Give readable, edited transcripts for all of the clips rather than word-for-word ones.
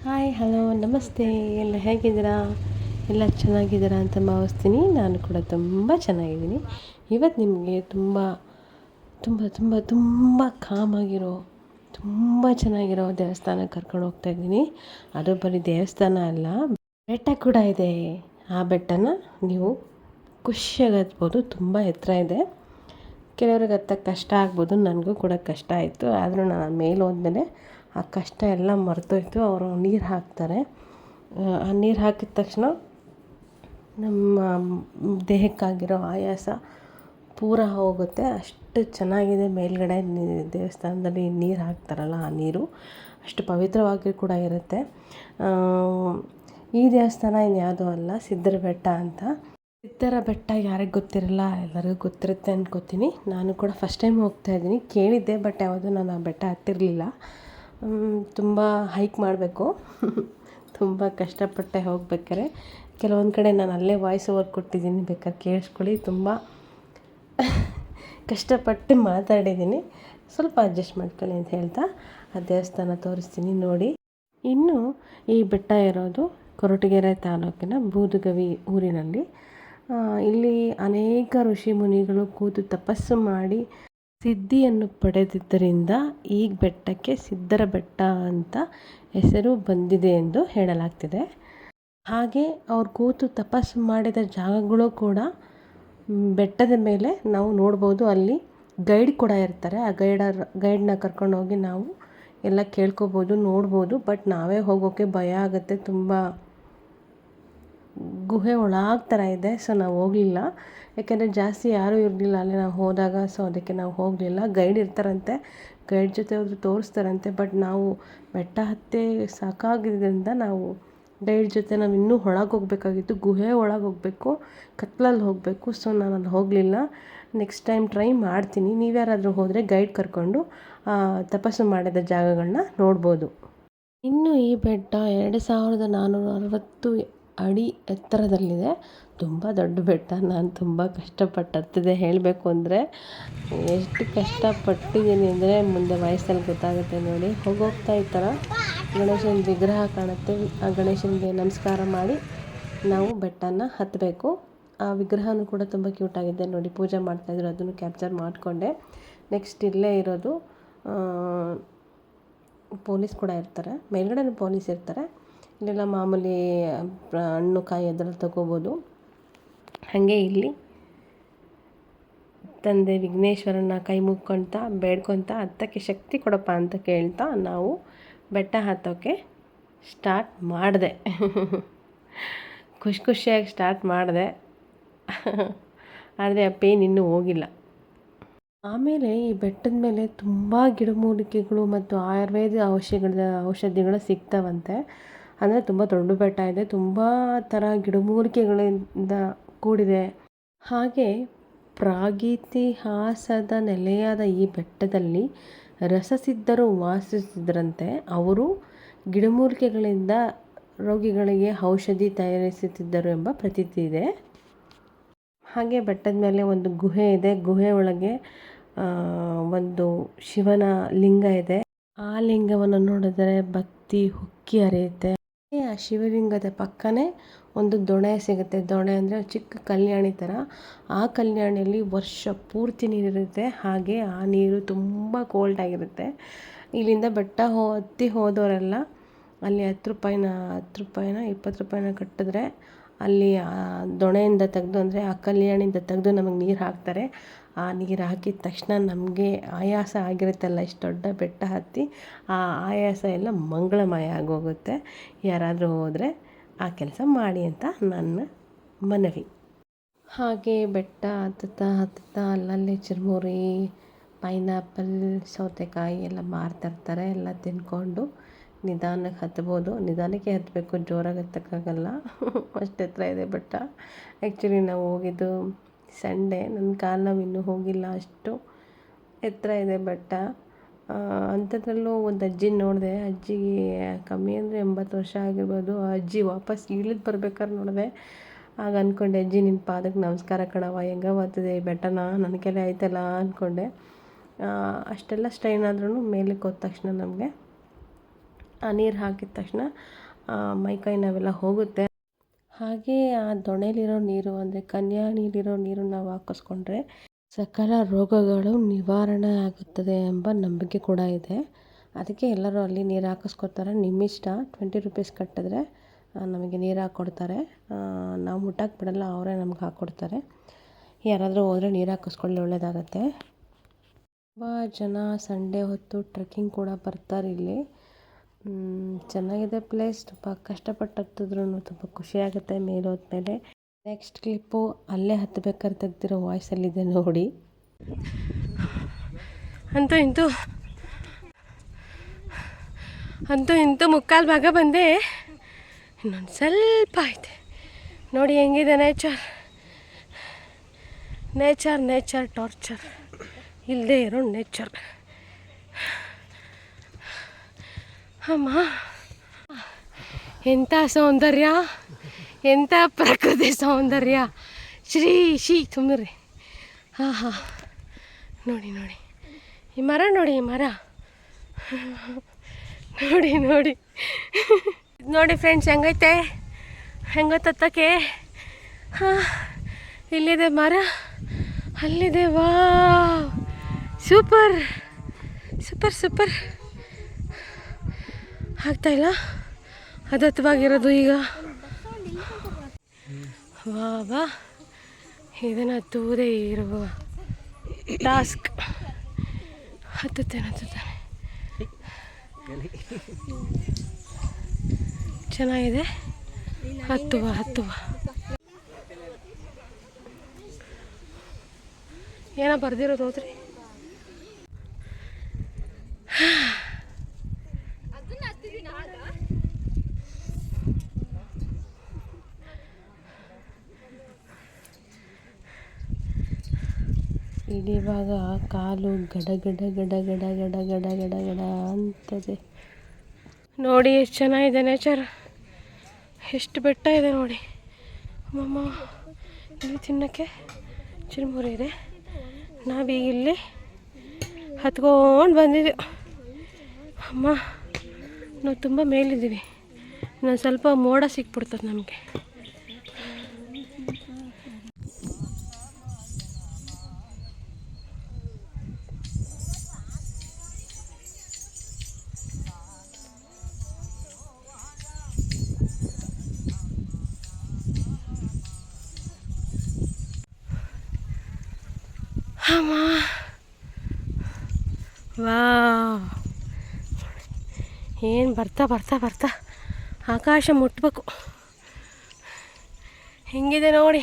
Hi hello ನಮಸ್ತೆ. ಎಲ್ಲ ಹೇಗಿದ್ದೀರಾ? ಎಲ್ಲ ಚೆನ್ನಾಗಿದ್ದೀರಾ ಅಂತ ಭಾವಿಸ್ತೀನಿ. ನಾನು ಕೂಡ ತುಂಬ ಚೆನ್ನಾಗಿದ್ದೀನಿ. ಇವತ್ತು ನಿಮಗೆ ತುಂಬ ತುಂಬ ತುಂಬ ತುಂಬ ಕಾಮಾಗಿರೋ ತುಂಬ ಚೆನ್ನಾಗಿರೋ ದೇವಸ್ಥಾನಕ್ಕೆ ಕರ್ಕೊಂಡು ಹೋಗ್ತಾಯಿದ್ದೀನಿ. ಅದು ಬರೀ ದೇವಸ್ಥಾನ ಅಲ್ಲ, ಬೆಟ್ಟ ಕೂಡ ಇದೆ. ಆ ಬೆಟ್ಟನ ನೀವು ಖುಷಿಯಾಗಿ ಹತ್ಬೋದು. ತುಂಬ ಎತ್ತರ ಇದೆ. ಕೆಲವ್ರಿಗೆ ಹತ್ತಕ್ಕೆ ಕಷ್ಟ ಆಗ್ಬೋದು, ನನಗೂ ಕೂಡ ಕಷ್ಟ ಆಯಿತು. ಆದರೂ ನಾನು ಮೇಲೆ ಹೋದ್ಮೇಲೆ ಆ ಕಷ್ಟ ಎಲ್ಲ ಮರ್ತೋಯ್ತು. ಅವರು ನೀರು ಹಾಕ್ತಾರೆ. ಆ ನೀರು ಹಾಕಿದ ತಕ್ಷಣ ನಮ್ಮ ದೇಹಕ್ಕಾಗಿರೋ ಆಯಾಸ ಪೂರ ಹೋಗುತ್ತೆ. ಅಷ್ಟು ಚೆನ್ನಾಗಿದೆ ಮೇಲ್ಗಡೆ ದೇವಸ್ಥಾನದಲ್ಲಿ ನೀರು ಹಾಕ್ತಾರಲ್ಲ, ಆ ನೀರು ಅಷ್ಟು ಪವಿತ್ರವಾಗಿ ಕೂಡ ಇರುತ್ತೆ. ಈ ದೇವಸ್ಥಾನ ಇನ್ಯಾವುದೂ ಅಲ್ಲ, ಸಿದ್ಧರ ಬೆಟ್ಟ ಅಂತ. ಸಿದ್ಧರ ಬೆಟ್ಟ ಯಾರಿಗೆ ಗೊತ್ತಿರಲ್ಲ, ಎಲ್ಲರಿಗೂ ಗೊತ್ತಿರುತ್ತೆ ಅಂದ್ಕೋತೀನಿ. ನಾನು ಕೂಡ ಫಸ್ಟ್ ಟೈಮ್ ಹೋಗ್ತಾಯಿದ್ದೀನಿ. ಕೇಳಿದ್ದೆ, ಬಟ್ ಯಾವುದು ನಾನು ಆ ಬೆಟ್ಟ ಹತ್ತಿರಲಿಲ್ಲ. ತುಂಬ ಹೈಕ್ ಮಾಡಬೇಕು. ತುಂಬ ಕಷ್ಟಪಟ್ಟೆ ಹೋಗ್ಬೇಕಾರೆ. ಕೆಲವೊಂದು ಕಡೆ ನಾನು ಅಲ್ಲೇ ವಾಯ್ಸ್ ಓವರ್ ಕೊಟ್ಟಿದ್ದೀನಿ, ಬೇಕಾದ್ರೆ ಕೇಳಿಸ್ಕೊಳ್ಳಿ. ತುಂಬ ಕಷ್ಟಪಟ್ಟು ಮಾತಾಡಿದ್ದೀನಿ, ಸ್ವಲ್ಪ ಅಡ್ಜಸ್ಟ್ ಮಾಡ್ಕೊಳ್ಳಿ ಅಂತ ಹೇಳ್ತಾ ಆ ದೇವಸ್ಥಾನ ತೋರಿಸ್ತೀನಿ ನೋಡಿ. ಇನ್ನು ಈ ಬೆಟ್ಟ ಇರೋದು ಕೊರಟಗೆರೆ ತಾಲೂಕಿನ ಬೂದುಗವಿ ಊರಿನಲ್ಲಿ. ಇಲ್ಲಿ ಅನೇಕ ಋಷಿ ಮುನಿಗಳು ಕೂತು ತಪಸ್ಸು ಮಾಡಿ ಸಿದ್ಧಿಯನ್ನು ಪಡೆದಿದ್ದರಿಂದ ಈ ಬೆಟ್ಟಕ್ಕೆ ಸಿದ್ಧರ ಬೆಟ್ಟ ಅಂತ ಹೆಸರು ಬಂದಿದೆ ಎಂದು ಹೇಳಲಾಗ್ತಿದೆ. ಹಾಗೆ ಅವ್ರು ಕೂತು ತಪಸ್ಸು ಮಾಡಿದ ಜಾಗಗಳು ಕೂಡ ಬೆಟ್ಟದ ಮೇಲೆ ನಾವು ನೋಡ್ಬೋದು. ಅಲ್ಲಿ ಗೈಡ್ ಕೂಡ ಇರ್ತಾರೆ. ಆ ಗೈಡ್ನ ಕರ್ಕೊಂಡೋಗಿ ನಾವು ಎಲ್ಲ ಕೇಳ್ಕೊಬೋದು, ನೋಡ್ಬೋದು. ಬಟ್ ನಾವೇ ಹೋಗೋಕ್ಕೆ ಭಯ ಆಗುತ್ತೆ. ತುಂಬ ಗುಹೆ ಒಳಗೆ ಥರ ಇದೆ. ಸೊ ನಾವು ಹೋಗಲಿಲ್ಲ, ಯಾಕೆಂದರೆ ಜಾಸ್ತಿ ಯಾರೂ ಇರಲಿಲ್ಲ ಅಲ್ಲಿ ನಾವು ಹೋದಾಗ. ಸೊ ಅದಕ್ಕೆ ನಾವು ಹೋಗಲಿಲ್ಲ. ಗೈಡ್ ಇರ್ತಾರಂತೆ, ಗೈಡ್ ಜೊತೆ ಹೋದ್ರೆ ತೋರಿಸ್ತಾರಂತೆ. ಬಟ್ ನಾವು ಬೆಟ್ಟ ಹತ್ತಿ ಸಾಕಾಗಿದ್ದರಿಂದ ನಾವು ಗೈಡ್ ಜೊತೆ ನಾವು ಇನ್ನೂ ಒಳಗೆ ಹೋಗಬೇಕಾಗಿತ್ತು. ಗುಹೆ ಒಳಗೆ ಹೋಗಬೇಕು, ಕತ್ಲಲ್ಲಿ ಹೋಗಬೇಕು. ಸೊ ನಾನು ಅಲ್ಲಿ ಹೋಗಲಿಲ್ಲ. ನೆಕ್ಸ್ಟ್ ಟೈಮ್ ಟ್ರೈ ಮಾಡ್ತೀನಿ. ನೀವ್ಯಾರಾದರೂ ಹೋದರೆ ಗೈಡ್ ಕರ್ಕೊಂಡು ತಪಸ್ಸು ಮಾಡಿದ ಜಾಗಗಳನ್ನ ನೋಡ್ಬೋದು. ಇನ್ನು ಈ ಬೆಟ್ಟ 2460 ಅಡಿ ಎತ್ತರದಲ್ಲಿದೆ. ತುಂಬ ದೊಡ್ಡ ಬೆಟ್ಟ. ನಾನು ತುಂಬ ಕಷ್ಟಪಟ್ಟು ಹತ್ತಿದೆ. ಹೇಳಬೇಕು ಅಂದರೆ ಎಷ್ಟು ಕಷ್ಟಪಟ್ಟಿದ್ದೀನಿ ಅಂದರೆ ಮುಂದೆ ವಯಸ್ಸಲ್ಲಿ ಗೊತ್ತಾಗುತ್ತೆ ನೋಡಿ. ಹೋಗ್ತಾ ಈ ಥರ ಗಣೇಶನ ವಿಗ್ರಹ ಕಾಣುತ್ತೆ. ಆ ಗಣೇಶನಿಗೆ ನಮಸ್ಕಾರ ಮಾಡಿ ನಾವು ಬೆಟ್ಟನ ಹತ್ತಬೇಕು. ಆ ವಿಗ್ರಹನೂ ಕೂಡ ತುಂಬ ಕ್ಯೂಟಾಗಿದೆ ನೋಡಿ. ಪೂಜೆ ಮಾಡ್ತಾಯಿದ್ರು, ಅದನ್ನು ಕ್ಯಾಪ್ಚರ್ ಮಾಡಿಕೊಂಡೆ. ನೆಕ್ಸ್ಟ್ ಇಲ್ಲೇ ಇರೋದು ಪೊಲೀಸ್ ಕೂಡ ಇರ್ತಾರೆ. ಮೇಲ್ಗಡೆ ಪೊಲೀಸ್ ಇರ್ತಾರೆ. ಇಲ್ಲೆಲ್ಲ ಮಾಮೂಲಿ ಹಣ್ಣು ಕಾಯಿ ಅದೆಲ್ಲ ತೊಗೋಬೋದು. ಹಾಗೆ ಇಲ್ಲಿ ತಂದೆ ವಿಘ್ನೇಶ್ವರನ ಕೈ ಮುಗ್ಕೊಳ್ತಾ ಬೇಡ್ಕೊತ ಹತ್ತಕ್ಕೆ ಶಕ್ತಿ ಕೊಡಪ್ಪ ಅಂತ ಕೇಳ್ತಾ ನಾವು ಬೆಟ್ಟ ಹತ್ತೋಕ್ಕೆ ಸ್ಟಾರ್ಟ್ ಮಾಡಿದೆ. ಖುಷಿಯಾಗಿ ಸ್ಟಾರ್ಟ್ ಮಾಡಿದೆ. ಆದರೆ ಆ ಪೇನ್ ಇನ್ನೂ ಹೋಗಿಲ್ಲ. ಆಮೇಲೆ ಈ ಬೆಟ್ಟದ ಮೇಲೆ ತುಂಬ ಗಿಡಮೂಲಿಕೆಗಳು ಮತ್ತು ಆಯುರ್ವೇದ ಔಷಧಿಗಳು ಸಿಗ್ತಾವಂತೆ. ಅಂದರೆ ತುಂಬ ದೊಡ್ಡ ಬೆಟ್ಟ ಇದೆ. ತುಂಬ ಥರ ಗಿಡಮೂಲಿಕೆಗಳಿಂದ ಕೂಡಿದೆ. ಹಾಗೆ ಪ್ರಾಗಿತಿಹಾಸದ ನೆಲೆಯಾದ ಈ ಬೆಟ್ಟದಲ್ಲಿ ರಸಸಿದ್ಧರು ವಾಸಿಸಿದ್ರಂತೆ. ಅವರು ಗಿಡಮೂಲಿಕೆಗಳಿಂದ ರೋಗಿಗಳಿಗೆ ಔಷಧಿ ತಯಾರಿಸುತ್ತಿದ್ದರು ಎಂಬ ಪ್ರತೀತಿ ಇದೆ. ಹಾಗೆ ಬೆಟ್ಟದ ಮೇಲೆ ಒಂದು ಗುಹೆ ಇದೆ. ಗುಹೆ ಒಳಗೆ ಒಂದು ಶಿವನ ಲಿಂಗ ಇದೆ. ಆ ಲಿಂಗವನ್ನು ನೋಡಿದರೆ ಭಕ್ತಿ ಉಕ್ಕಿ ಹರಿಯುತ್ತೆ. ಆ ಶಿವಲಿಂಗದ ಪಕ್ಕನೇ ಒಂದು ದೊಣೆ ಸಿಗುತ್ತೆ. ದೊಣೆ ಅಂದರೆ ಚಿಕ್ಕ ಕಲ್ಯಾಣಿ ಥರ. ಆ ಕಲ್ಯಾಣಿಯಲ್ಲಿ ವರ್ಷ ಪೂರ್ತಿ ನೀರಿರುತ್ತೆ. ಹಾಗೆ ಆ ನೀರು ತುಂಬ ಕೋಲ್ಡ್ ಆಗಿರುತ್ತೆ. ಇಲ್ಲಿಂದ ಬೆಟ್ಟ ಹತ್ತಿ ಹೋದವರೆಲ್ಲ ಅಲ್ಲಿ 10 ರೂಪಾಯಿನ 20 ರೂಪಾಯಿನ ಕಟ್ಟಿದ್ರೆ ಅಲ್ಲಿ ಆ ದೊಣೆಯಿಂದ ತೆಗೆದು, ಅಂದರೆ ಆ ಕಲ್ಯಾಣಿಯಿಂದ ತೆಗೆದು ನಮಗೆ ನೀರು ಹಾಕ್ತಾರೆ. ಆ ನೀರು ಹಾಕಿದ ತಕ್ಷಣ ನಮಗೆ ಆಯಾಸ ಆಗಿರುತ್ತಲ್ಲ, ಇಷ್ಟು ದೊಡ್ಡ ಬೆಟ್ಟ ಹತ್ತಿ ಆ ಆಯಾಸ ಎಲ್ಲ ಮಂಗಳಮಯ ಆಗೋಗುತ್ತೆ. ಯಾರಾದರೂ ಹೋದರೆ ಆ ಕೆಲಸ ಮಾಡಿ ಅಂತ ನನ್ನ ಮನವಿ. ಹಾಗೆ ಬೆಟ್ಟ ಹತ್ತುತ್ತಾ ಅಲ್ಲಲ್ಲಿ ಚುರುಮುರಿ, ಪೈನಾಪಲ್, ಸೌತೆಕಾಯಿ ಎಲ್ಲ ಮಾರ್ತಿರ್ತಾರೆ. ಎಲ್ಲ ತಿಂದ್ಕೊಂಡು ನಿಧಾನಕ್ಕೆ ಹತ್ಬೋದು. ನಿಧಾನಕ್ಕೆ ಹತ್ತಬೇಕು, ಜೋರಾಗಿ ಹತ್ತಕ್ಕಾಗಲ್ಲ. ಅಷ್ಟು ಎತ್ತರ ಇದೆ ಬೆಟ್ಟ. ಆ್ಯಕ್ಚುಲಿ ನಾವು ಹೋಗಿದ್ದು ಸಂಡೇ. ನನ್ನ ಕಾಲು ನಾವು ಇನ್ನೂ ಹೋಗಿಲ್ಲ, ಅಷ್ಟು ಎತ್ತರ ಇದೆ ಬೆಟ್ಟ. ಅಂಥದ್ರಲ್ಲೂ ಒಂದು ಅಜ್ಜಿನ ನೋಡಿದೆ. ಅಜ್ಜಿಗೆ ಕಮ್ಮಿ ಅಂದರೆ 80 ವರ್ಷ ಆಗಿರ್ಬೋದು. ಆ ಅಜ್ಜಿ ವಾಪಸ್ ಇಳಿದು ಬರ್ಬೇಕಾದ್ರೆ ನೋಡಿದೆ. ಆಗ ಅಂದ್ಕೊಂಡೆ, ಅಜ್ಜಿ ನಿನ್ನ ಪಾದಕ್ಕೆ ನಮಸ್ಕಾರ ಕಣವ, ಹೆಂಗೆ ಬರ್ತಿದೆ ಈ ಬೆಟ್ಟನ, ನನ್ನ ಕೆಲ ಆಯ್ತಲ್ಲ ಅಂದ್ಕೊಂಡೆ. ಅಷ್ಟೆಲ್ಲ ಸ್ಟ್ರೈನ್ ಆದ್ರೂ ಮೇಲಕ್ಕೆ ಹೋದ ತಕ್ಷಣ ನಮಗೆ ಆ ನೀರು ಹಾಕಿದ ತಕ್ಷಣ ಮೈಕೈ ನೋವೆಲ್ಲ ಹೋಗುತ್ತೆ. ಹಾಗೆ ಆ ದೊಣೆಲಿರೋ ನೀರು ಅಂದರೆ ಕನ್ಯಾಣಿಲಿರೋ ನೀರು ನಾವು ಹಾಕಿಸ್ಕೊಂಡ್ರೆ ಸಕಲ ರೋಗಗಳು ನಿವಾರಣೆ ಆಗುತ್ತದೆ ಎಂಬ ನಂಬಿಕೆ ಕೂಡ ಇದೆ. ಅದಕ್ಕೆ ಎಲ್ಲರೂ ಅಲ್ಲಿ ನೀರು ಹಾಕಿಸ್ಕೊತಾರೆ. ನಿಮ್ಮಿಷ್ಟ. 20 ರೂಪೀಸ್ ಕಟ್ಟಿದ್ರೆ ನಮಗೆ ನೀರು ಹಾಕ್ಕೊಡ್ತಾರೆ. ನಾವು ಮುಟ್ಟಕ್ಕೆ ಬಿಡಲ್ಲ, ಅವರೇ ನಮ್ಗೆ ಹಾಕ್ಕೊಡ್ತಾರೆ. ಯಾರಾದರೂ ಹೋದರೆ ನೀರು ಹಾಕಿಸ್ಕೊಳ್ಳಿ, ಒಳ್ಳೆಯದಾಗತ್ತೆ. ತುಂಬ ಜನ ಸಂಡೇ ಹೊತ್ತು ಟ್ರೆಕ್ಕಿಂಗ್ ಕೂಡ ಬರ್ತಾರೆ ಇಲ್ಲಿ. ಚೆನ್ನಾಗಿದೆ ಪ್ಲೇಸ್. ತುಂಬ ಕಷ್ಟಪಟ್ಟು ಹತ್ತಿದ್ರೂ ತುಂಬ ಖುಷಿಯಾಗುತ್ತೆ ಮೇಲೆ ಹೋದ್ಮೇಲೆ. ನೆಕ್ಸ್ಟ್ ಕ್ಲಿಪ್ಪು ಅಲ್ಲೇ ಹತ್ತಬೇಕಾದ್ರೆ ತೆಗ್ದಿರೋ ವಾಯ್ಸಲ್ಲಿದೆ ನೋಡಿ. ಅಂತೂ ಇಂತೂ ಮುಕ್ಕಾಲು ಭಾಗ ಬಂದೆ. ಇನ್ನೊಂದು ಸ್ವಲ್ಪ ಐತೆ. ನೋಡಿ ಹೆಂಗಿದೆ ನೇಚರ್ ಟಾರ್ಚರ್ ಇಲ್ಲದೆ ಇರೋ ನೇಚರ್. ಅಮ್ಮ, ಎಂಥ ಸೌಂದರ್ಯ, ಎಂಥ ಪ್ರಕೃತಿ ಸೌಂದರ್ಯ. ಶ್ರೀ ತುಂಬಿರಿ. ಹಾಂ ನೋಡಿ ಈ ಮರ ನೋಡಿ, ಈ ಮರ ನೋಡಿ ಫ್ರೆಂಡ್ಸ್, ಹೆಂಗೈತೆ ಹಾಂ, ಇಲ್ಲಿದೆ ಮರ, ಅಲ್ಲಿದೆ. ವಾ, ಸೂಪರ್ ಆಗ್ತಾಯಿಲ್ಲ, ಹದತ್ವಾಗಿರೋದು ಈಗ. ವಾ ಇದನ್ನು ಹತ್ತುವುದೇ ಇರುವ ಟಾಸ್ಕ್. ಹತ್ತುತ್ತಾನೆ. ಚೆನ್ನಾಗಿದೆ. ಹತ್ತುವ ಏನೋ ಬರ್ದಿರೋದು ಹೋದ್ರಿ. ಇಳಿವಾಗ ಕಾಲು ಗಡ ಅಂತದೆ. ನೋಡಿ ಎಷ್ಟು ಚೆನ್ನಾಗಿದೆ ನೇಚರ್, ಎಷ್ಟು ಬೆಟ್ಟ ಇದೆ ನೋಡಿ. ಅಮ್ಮಮ್ಮ, ಇಲ್ಲಿ ತಿನ್ನೋಕ್ಕೆ ಚಿರುಮುರಿ ಇದೆ. ನಾವೀಗ ಇಲ್ಲಿ ಹತ್ಕೊಂಡು ಬಂದಿದ್ದೀವಿ. ಅಮ್ಮ, ನಾವು ತುಂಬ ಮೇಲಿದ್ದೀವಿ. ನಾನು ಸ್ವಲ್ಪ ಮೋಡ ಸಿಕ್ಬಿಡ್ತದೆ ನಮಗೆ. ಅಮ್ಮ, ವಾ, ಏನು ಬರ್ತಾ ಆಕಾಶ ಮುಟ್ಬೇಕು. ಹೆಂಗಿದೆ ನೋಡಿ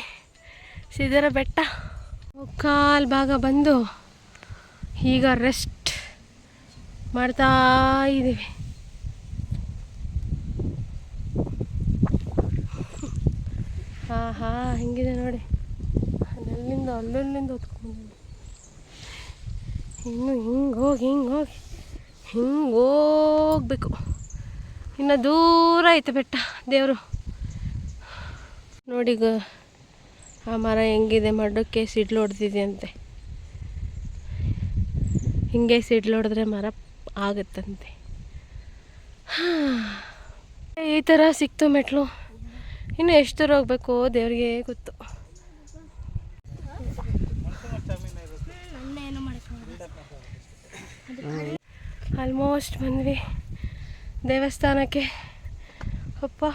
ಸಿದರ ಬೆಟ್ಟ. ಕಾಲು ಭಾಗ ಬಂದು ಈಗ ರೆಸ್ಟ್ ಮಾಡ್ತಾ ಇದ್ದೀವಿ. ಹೆಂಗಿದೆ ನೋಡಿ. ಅಲ್ಲಿಂದ ಹೊತ್ಕೊಂಡು ಇನ್ನು ಹಿಂಗೆ ಹೋಗ್ಬೇಕು. ಇನ್ನು ದೂರ ಐತೆ ಬೆಟ್ಟ. ದೇವರು ನೋಡಿ, ಆ ಮರ ಹೆಂಗಿದೆ, ಮಡಕ್ಕೆ ಸಿಡ್ಲು ಹೊಡೆದಿದೆ ಅಂತೆ. ಹಿಂಗೆ ಸಿಡ್ಲು ಹೊಡೆದ್ರೆ ಮರ ಆಗುತ್ತಂತೆ. ಈ ಥರ ಸಿಕ್ತು ಮೆಟ್ಲು. ಇನ್ನು ಎಷ್ಟು ದೂರ ಹೋಗ್ಬೇಕು ದೇವ್ರಿಗೆ ಗೊತ್ತು. ಆಲ್ಮೋಸ್ಟ್ ಬಂದ್ವಿ ದೇವಸ್ಥಾನಕ್ಕೆ. ಅಪ್ಪ,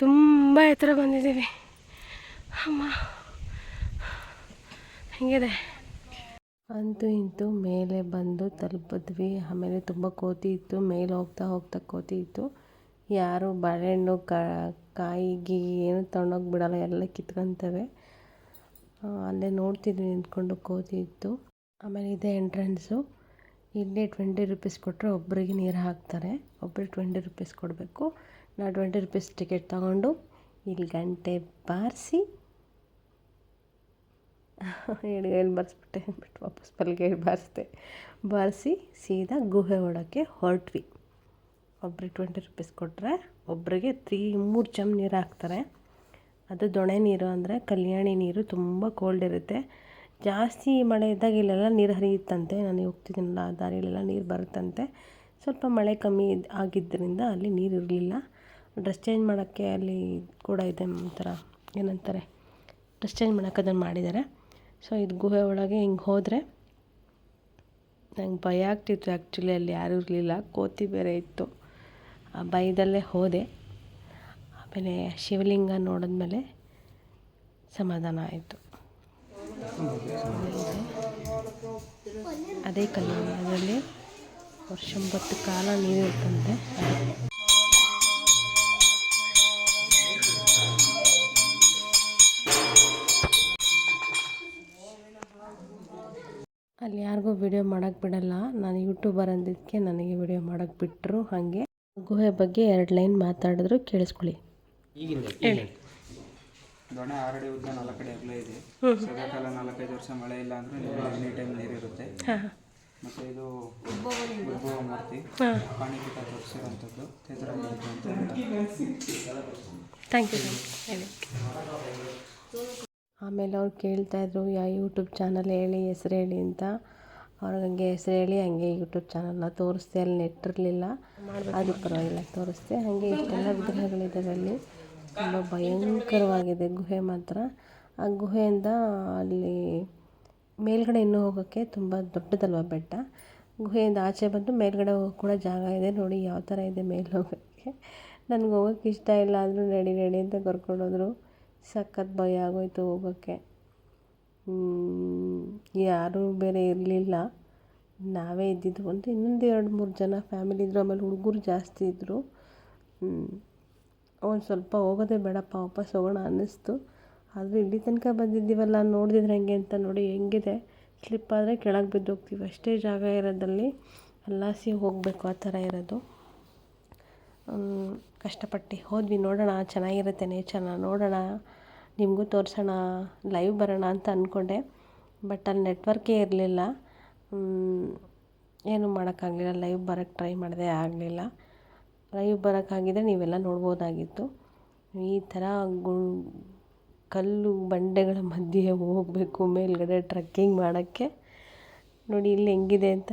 ತುಂಬ ಎತ್ತರ ಬಂದಿದ್ದೀವಿ. ಅಮ್ಮ, ಹೆಂಗಿದೆ. ಅಂತೂ ಇಂತೂ ಮೇಲೆ ಬಂದು ತಲುಪಿದ್ವಿ. ಆಮೇಲೆ ತುಂಬ ಕೋತಿ ಇತ್ತು. ಮೇಲೆ ಹೋಗ್ತಾ ಕೋತಿ ಇತ್ತು. ಯಾರು ಬಾಳೆಹಣ್ಣು ಕಾಯಿಗೆ ಏನು ತೊಗೊಂಡೋಗಿ ಬಿಡಲ್ಲ, ಎಲ್ಲ ಕಿತ್ಕೊಂತವೆ. ಅಲ್ಲೇ ನೋಡ್ತಿದ್ವಿ ನಿಂತ್ಕೊಂಡು, ಕೋತಿ ಇತ್ತು. ಆಮೇಲೆ ಇದೆ ಎಂಟ್ರೆನ್ಸು. ಇಲ್ಲೇ 20 ರೂಪೀಸ್ ಕೊಟ್ಟರೆ ಒಬ್ಬರಿಗೆ ನೀರು ಹಾಕ್ತಾರೆ. ಒಬ್ಬರಿಗೆ 20 ರೂಪೀಸ್ ಕೊಡಬೇಕು. ನಾನು 20 ರೂಪೀಸ್ ಟಿಕೆಟ್ ತೊಗೊಂಡು ಇಲ್ಲಿ ಗಂಟೆ ಬಾರಿಸಿ ಎಡಗೈಲಿ ಬಾರಿಸ್ಬಿಟ್ಟೆ ಬಿಟ್ಟು ವಾಪಸ್ ಬಲಗೈಲಿ ಬಾರಿಸಿ ಸೀದಾ ಗುಹೆ ಒಳಕ್ಕೆ ಹೊರಟ್ವಿ. ಒಬ್ರಿಗೆ 20 ರೂಪೀಸ್ ಕೊಟ್ಟರೆ ಒಬ್ಬರಿಗೆ 3 ಚಮ್ ನೀರು ಹಾಕ್ತಾರೆ. ಅದು ದೊಣೆ ನೀರು, ಅಂದರೆ ಕಲ್ಯಾಣಿ ನೀರು. ತುಂಬ ಕೋಲ್ಡ್ ಇರುತ್ತೆ. ಜಾಸ್ತಿ ಮಳೆ ಇದ್ದಾಗ ಇಲ್ಲೆಲ್ಲ ನೀರು ಹರಿಯುತ್ತಂತೆ. ನಾನು ಹೋಗ್ತಿದ್ದೀನಲ್ಲ ಆ ದಾರಿಯಲ್ಲೆಲ್ಲ ನೀರು ಬರುತ್ತಂತೆ. ಸ್ವಲ್ಪ ಮಳೆ ಕಮ್ಮಿ ಆಗಿದ್ದರಿಂದ ಅಲ್ಲಿ ನೀರು ಇರಲಿಲ್ಲ. ಡ್ರೆಸ್ ಚೇಂಜ್ ಮಾಡೋಕ್ಕೆ ಅಲ್ಲಿ ಕೂಡ ಇದೆ ಒಂಥರ ಏನಂತಾರೆ, ಡ್ರೆಸ್ ಚೇಂಜ್ ಮಾಡೋಕ್ಕೆ ಅದನ್ನು ಮಾಡಿದ್ದಾರೆ. ಸೊ ಇದು ಗುಹೆ ಒಳಗೆ ಹಿಂಗೆ ಹೋದರೆ ನಂಗೆ ಭಯ ಆಗ್ತಿತ್ತು ಆ್ಯಕ್ಚುಲಿ. ಅಲ್ಲಿ ಯಾರೂ ಇರಲಿಲ್ಲ, ಕೋತಿ ಬೇರೆ ಇತ್ತು. ಆ ಭಯದಲ್ಲೇ ಹೋದೆ. ಆಮೇಲೆ ಶಿವಲಿಂಗ ನೋಡಿದ್ಮೇಲೆ ಸಮಾಧಾನ ಆಯಿತು. ಅದೇ ಕಲ್ಯಾಣಿ, ಅದರಲ್ಲಿ ವರ್ಷ ಕಾಲ ನೀರು ಇರ್ತಂತೆ. ಅಲ್ಲಿ ಯಾರಿಗೂ ವಿಡಿಯೋ ಮಾಡೋಕ್ಕೆ ಬಿಡಲ್ಲ. ನಾನು ಯೂಟ್ಯೂಬರ್ ಅಂದಿದ್ದಕ್ಕೆ ನನಗೆ ವಿಡಿಯೋ ಮಾಡೋಕ್ಕೆ ಬಿಟ್ಟರು. ಹಾಗೆ ಗುಹೆ ಬಗ್ಗೆ 2 ಲೈನ್ ಮಾತಾಡಿದ್ರು, ಕೇಳಿಸ್ಕೊಳ್ಳಿ. ಹೇಳಿ. ದೊಣ್ಣೆ 6 ಅಡಿ ಉದ್ದ 4 ಅಡಿ ಅಗಲ ಇದೆ. ಸದಾಕಾಲ 4-5 ವರ್ಷ ಮಳೆ ಇಲ್ಲ ಅಂದರೆ ಎನಿ ಟೈಮ್ ನೀರಿರುತ್ತೆ. ಮತ್ತು ಇದು ಉದ್ಭವ ಮೂರ್ತಿ ಪಾಣಿಪೀಠ ತೋರಿಸಿರೋಂಥದ್ದು ಥ್ಯಾಂಕ್ ಯು ಹೇಳಿ. ಆಮೇಲೆ ಅವ್ರು ಕೇಳ್ತಾಯಿದ್ರು ಯಾವ ಯೂಟ್ಯೂಬ್ ಚಾನಲ್ ಹೇಳಿ, ಹೆಸ್ರು ಹೇಳಿ ಅಂತ. ಅವ್ರಿಗೆ ಹಂಗೆ ಹೆಸ್ರು ಹೇಳಿ ಹಂಗೆ ಯೂಟ್ಯೂಬ್ ಚಾನಲ್ನ ತೋರಿಸ್ದೆ. ಅಲ್ಲಿ ನೆಟ್ ಇರಲಿಲ್ಲ, ಅದು ಪರವಾಗಿಲ್ಲ ತೋರಿಸ್ದೆ. ಹಾಗೆ ಇಷ್ಟೆಲ್ಲ ವಿಗ್ರಹಗಳಿದ್ದಾವೆ ಅಲ್ಲಿ. ತುಂಬ ಭಯಂಕರವಾಗಿದೆ ಗುಹೆ ಮಾತ್ರ. ಆ ಗುಹೆಯಿಂದ ಅಲ್ಲಿ ಮೇಲ್ಗಡೆ ಇನ್ನೂ ಹೋಗೋಕ್ಕೆ ತುಂಬ ದೊಡ್ಡದಲ್ವ ಬೆಟ್ಟ. ಗುಹೆಯಿಂದ ಆಚೆ ಬಂದು ಮೇಲ್ಗಡೆ ಹೋಗೋಕೆ ಕೂಡ ಜಾಗ ಇದೆ. ನೋಡಿ ಯಾವ ಥರ ಇದೆ ಮೇಲೆ ಹೋಗೋಕ್ಕೆ. ನನಗೆ ಹೋಗೋಕ್ಕೆ ಇಷ್ಟ ಇಲ್ಲ, ಆದರೂ ನಡಿ ಅಂತ ಕರ್ಕೊಂಡೋದ್ರು. ಸಖತ್ ಭಯ ಆಗೋಯ್ತು ಹೋಗೋಕ್ಕೆ. ಯಾರೂ ಬೇರೆ ಇರಲಿಲ್ಲ, ನಾವೇ ಇದ್ದಿದ್ದು. ಇನ್ನೊಂದು 2-3 ಜನ ಫ್ಯಾಮಿಲಿ ಇದ್ದರು. ಆಮೇಲೆ ಹುಡುಗರು ಜಾಸ್ತಿ ಇದ್ದರು. ಒಂದು ಸ್ವಲ್ಪ ಹೋಗೋದೇ ಬೇಡಪ್ಪ, ವಾಪಸ್ ಹೋಗೋಣ ಅನ್ನಿಸ್ತು. ಆದರೂ ಇಲ್ಲಿ ತನಕ ಬಂದಿದ್ದೀವಲ್ಲ, ನೋಡಿದ್ರೆ ಹೆಂಗೆ ಅಂತ ನೋಡಿ ಹೆಂಗಿದೆ. ಸ್ಲಿಪ್ ಆದರೆ ಕೆಳಗೆ ಬಿದ್ದೋಗ್ತೀವಿ, ಅಷ್ಟೇ ಜಾಗ ಇರೋದಲ್ಲಿ. ಅಲ್ಲಾಸಿ ಹೋಗಬೇಕು, ಆ ಥರ ಇರೋದು. ಕಷ್ಟಪಟ್ಟು ಹೋದ್ವಿ. ನೋಡೋಣ, ಚೆನ್ನಾಗಿರುತ್ತೆ ನೇಚರ್ನ ನೋಡೋಣ, ನಿಮಗೂ ತೋರಿಸೋಣ, ಲೈವ್ ಬರೋಣ ಅಂತ ಅಂದ್ಕೊಂಡೆ. ಬಟ್ ಅಲ್ಲಿ ನೆಟ್ವರ್ಕೇ ಇರಲಿಲ್ಲ. ಏನೂ ಮಾಡೋಕ್ಕಾಗಲಿಲ್ಲ. ಲೈವ್ ಬರೋಕ್ಕೆ ಟ್ರೈ ಮಾಡಿದೆ, ಆಗಲಿಲ್ಲ. ಲೈವ್ ಬರೋಕ್ಕಾಗಿದ್ದರೆ ನೀವೆಲ್ಲ ನೋಡ್ಬೋದಾಗಿತ್ತು. ಈ ಥರ ಕಲ್ಲು ಬಂಡೆಗಳ ಮಧ್ಯೆ ಹೋಗಬೇಕು ಮೇಲ್ಗಡೆ ಟ್ರೆಕ್ಕಿಂಗ್ ಮಾಡೋಕ್ಕೆ. ನೋಡಿ ಇಲ್ಲಿ ಹೆಂಗಿದೆ ಅಂತ.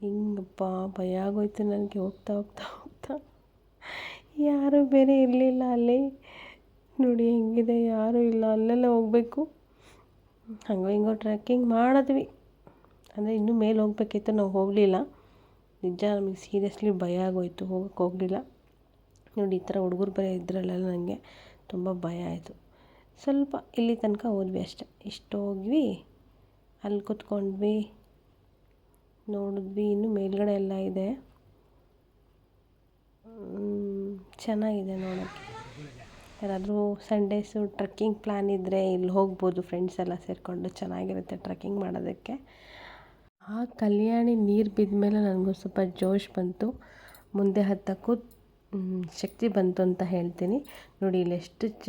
ಹಿಂಗಪ್ಪ ಭಯ ಆಗೋಯ್ತು ನನಗೆ ಹೋಗ್ತಾ ಯಾರೂ ಬೇರೆ ಇರಲಿಲ್ಲ ಅಲ್ಲಿ. ನೋಡಿ ಹೆಂಗಿದೆ, ಯಾರೂ ಇಲ್ಲ. ಅಲ್ಲೆಲ್ಲ ಹೋಗಬೇಕು. ಹಂಗೋ ಹಿಂಗೋ ಟ್ರೆಕ್ಕಿಂಗ್ ಮಾಡಿದ್ವಿ. ಅಂದರೆ ಇನ್ನೂ ಮೇಲೆ ಹೋಗ್ಬೇಕಿತ್ತು, ನಾವು ಹೋಗಲಿಲ್ಲ. ನಿಜ ನಮಗೆ ಸೀರಿಯಸ್ಲಿ ಭಯ ಆಗೋಯ್ತು, ಹೋಗೋಕ್ಕೆ ಹೋಗಲಿಲ್ಲ. ನೋಡಿ ಈ ಥರ ಹುಡುಗರು ಬೇರೆ ಇದ್ರಲ್ಲ, ನನಗೆ ತುಂಬ ಭಯ ಆಯಿತು. ಸ್ವಲ್ಪ ಇಲ್ಲಿ ತನಕ ಹೋದ್ವಿ ಅಷ್ಟೆ. ಇಷ್ಟು ಹೋದ್ವಿ, ಅಲ್ಲಿ ಕೂತ್ಕೊಂಡ್ವಿ, ನೋಡಿದ್ವಿ. ಇನ್ನೂ ಮೇಲ್ಗಡೆ ಎಲ್ಲ ಇದೆ, ಚೆನ್ನಾಗಿದೆ ನೋಡೋಕ್ಕೆ. ಯಾರಾದರೂ ಸಂಡೇಸು ಟ್ರೆಕ್ಕಿಂಗ್ ಪ್ಲ್ಯಾನ್ ಇದ್ದರೆ ಇಲ್ಲಿ ಹೋಗ್ಬೋದು, ಫ್ರೆಂಡ್ಸ್ ಎಲ್ಲ ಸೇರಿಕೊಂಡು. ಚೆನ್ನಾಗಿರುತ್ತೆ ಟ್ರೆಕ್ಕಿಂಗ್ ಮಾಡೋದಕ್ಕೆ. ಆ ಕಲ್ಯಾಣಿ ನೀರು ಬಿದ್ದ ಮೇಲೆ ನನಗೂ ಸ್ವಲ್ಪ ಜೋಶ್ ಬಂತು, ಮುಂದೆ ಹತ್ತಕ್ಕೂ ಶಕ್ತಿ ಬಂತು ಅಂತ ಹೇಳ್ತೀನಿ. ನೋಡಿ ಇಲ್ಲಿ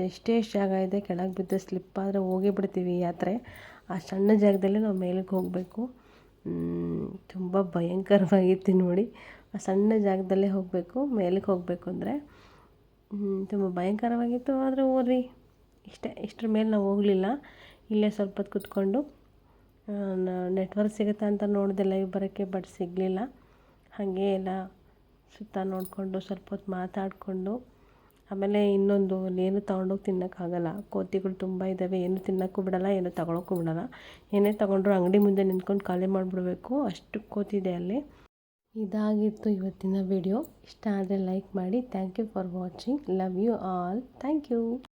ಎಷ್ಟೇ ಜಾಗ ಇದೆ. ಕೆಳಗೆ ಬಿದ್ದು ಸ್ಲಿಪ್ ಆದರೆ ಹೋಗೇ ಬಿಡ್ತೀವಿ ಯಾತ್ರೆ. ಆ ಸಣ್ಣ ಜಾಗದಲ್ಲಿ ನಾವು ಮೇಲಕ್ಕೆ ಹೋಗಬೇಕು. ತುಂಬ ಭಯಂಕರವಾಗಿತ್ತು ನೋಡಿ. ಆ ಸಣ್ಣ ಜಾಗದಲ್ಲೇ ಹೋಗಬೇಕು, ಮೇಲಕ್ಕೆ ಹೋಗಬೇಕು ಅಂದರೆ ತುಂಬ ಭಯಂಕರವಾಗಿತ್ತು. ಆದರೆ ಹೋದ್ವಿ ಇಷ್ಟರ ಮೇಲೆ ನಾವು ಹೋಗಲಿಲ್ಲ. ಇಲ್ಲೇ ಸ್ವಲ್ಪ ಹೊತ್ತು ಕೂತ್ಕೊಂಡು ನೆಟ್ವರ್ಕ್ ಸಿಗುತ್ತಾ ಅಂತ ನೋಡಿದೆ ಲೈವ್ ಬರೋಕ್ಕೆ, ಬಟ್ ಸಿಗಲಿಲ್ಲ. ಹಾಗೆ ಎಲ್ಲ ಸುತ್ತ ನೋಡಿಕೊಂಡು ಸ್ವಲ್ಪ ಹೊತ್ತು ಮಾತಾಡಿಕೊಂಡು, ಆಮೇಲೆ ಇನ್ನೊಂದು ಏನು ತೊಗೊಂಡೋಗಿ ತಿನ್ನೋಕ್ಕಾಗಲ್ಲ. ಕೋತಿಗಳು ತುಂಬ ಇದ್ದಾವೆ, ಏನು ತಿನ್ನೋಕ್ಕೂ ಬಿಡೋಲ್ಲ, ಏನು ತಗೊಳ್ಳೋಕ್ಕೂ ಬಿಡೋಲ್ಲ. ಏನೇ ತೊಗೊಂಡ್ರು ಅಂಗಡಿ ಮುಂದೆ ನಿಂತ್ಕೊಂಡು ಖಾಲಿ ಮಾಡಿಬಿಡ್ಬೇಕು, ಅಷ್ಟು ಕೋತಿದೆ ಅಲ್ಲಿ. ಇದಾಗಿತ್ತು ಇವತ್ತಿನ ವಿಡಿಯೋ. ಇಷ್ಟ ಆದರೆ ಲೈಕ್ ಮಾಡಿ. Thank you for watching. Love you all. Thank you.